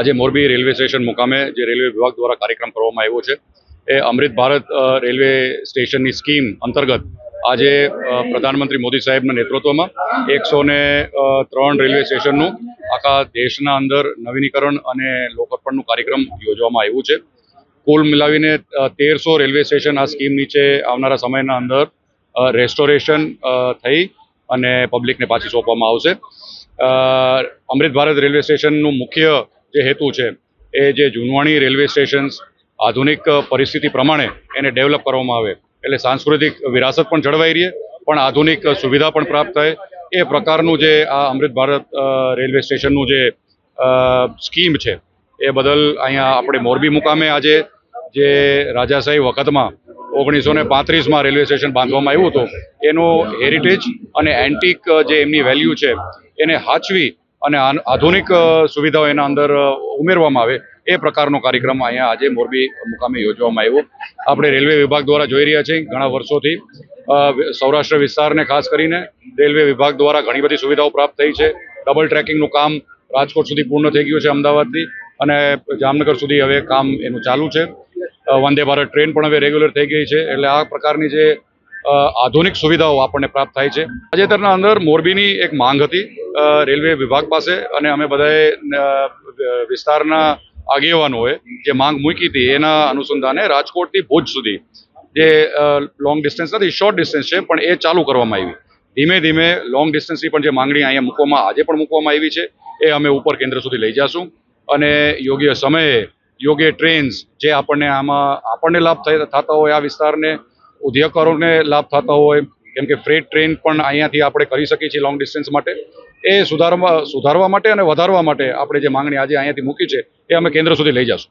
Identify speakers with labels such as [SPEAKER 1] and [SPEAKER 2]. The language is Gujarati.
[SPEAKER 1] આજે મોરબી રેલવે સ્ટેશન મુકામે જે રેલવે વિભાગ દ્વારા કાર્યક્રમ કરવામાં આવ્યો છે એ અમૃત ભારત રેલવે સ્ટેશનની સ્કીમ અંતર્ગત આજે પ્રધાનમંત્રી મોદી સાહેબના નેતૃત્વમાં 103 રેલવે સ્ટેશનનું આખા દેશના અંદર નવીનીકરણ અને લોકાર્પણનું કાર્યક્રમ યોજવામાં આવ્યું છે. કુલ મિલાવીને 1300 રેલવે સ્ટેશન આ સ્કીમ નીચે આવનારા સમયના અંદર રેસ્ટોરેશન થઈ અને પબ્લિકને પાછી સોંપવામાં આવશે. અમૃત ભારત રેલવે સ્ટેશનનું મુખ્ય જે હેતુ છે એ જે જૂનવાણી રેલવે સ્ટેશન્સ આધુનિક પરિસ્થિતિ પ્રમાણે એને ડેવલપ કરવામાં આવે એટલે સાંસ્કૃતિક વિરાસત પણ જળવાઈ રહે પણ આધુનિક સુવિધા પણ પ્રાપ્ત થાય એ પ્રકારનું જે આ અમૃત ભારત રેલવે સ્ટેશનનું જે સ્કીમ છે એ બદલ અહીંયા આપણે મોરબી મુકામે આજે જે રાજાશાહી વખતમાં 1935માં રેલવે સ્ટેશન બાંધવામાં આવ્યું હતું એનું હેરિટેજ અને એન્ટિક જે એમની વેલ્યુ છે એને હાચવી અને આધુનિક સુવિધાઓ એના અંદર ઉમેરવામાં આવે એ પ્રકારનો કાર્યક્રમ અહીંયા આજે મોરબી મુકામે યોજવામાં આવ્યો. આપણે રેલવે વિભાગ દ્વારા જોઈ રહ્યા છીએ ઘણા વર્ષોથી સૌરાષ્ટ્ર વિસ્તારને ખાસ કરીને રેલવે વિભાગ દ્વારા ઘણી બધી સુવિધાઓ પ્રાપ્ત થઈ છે. ડબલ ટ્રેકિંગનું કામ રાજકોટ સુધી પૂર્ણ થઈ ગયું છે અમદાવાદથી અને જામનગર સુધી હવે કામ એનું ચાલુ છે. વંદે ભારત ટ્રેન પણ હવે રેગ્યુલર થઈ ગઈ છે એટલે આ પ્રકારની જે આધુનિક સુવિધાઓ આપણને પ્રાપ્ત થાય છે. તાજેતરના અંદર મોરબીની એક માંગ હતી રેલવે વિભાગ પાસે અને અમે બધાએ વિસ્તારના આગેવાનોએ જે માંગ મૂકી હતી એના અનુસંધાને રાજકોટથી ભુજ સુધી જે લોંગ ડિસ્ટન્સ નથી શોર્ટ ડિસ્ટન્સ છે પણ એ ચાલુ કરવામાં આવી. ધીમે ધીમે લોંગ ડિસ્ટન્સની પણ જે માંગણી અહીંયા આજે પણ મૂકવામાં આવી છે એ અમે ઉપર કેન્દ્ર સુધી લઈ જઈશું અને યોગ્ય સમયે યોગ્ય ટ્રેન્સ જે આપણને લાભ થતા હોય આ વિસ્તારને ઉદ્યોગકારોને લાભ થતા હોય કેમ કે ફ્રેટ ટ્રેન પણ અહીંયાથી આપણે કરી શકીએ છીએ લોંગ ડિસ્ટન્સ માટે એ સુધારવા માટે અને વધારવા માટે આપણે જે માંગણી આજે અહીંયાથી મૂકી છે એ અમે કેન્દ્ર સુધી લઈ જઈશું.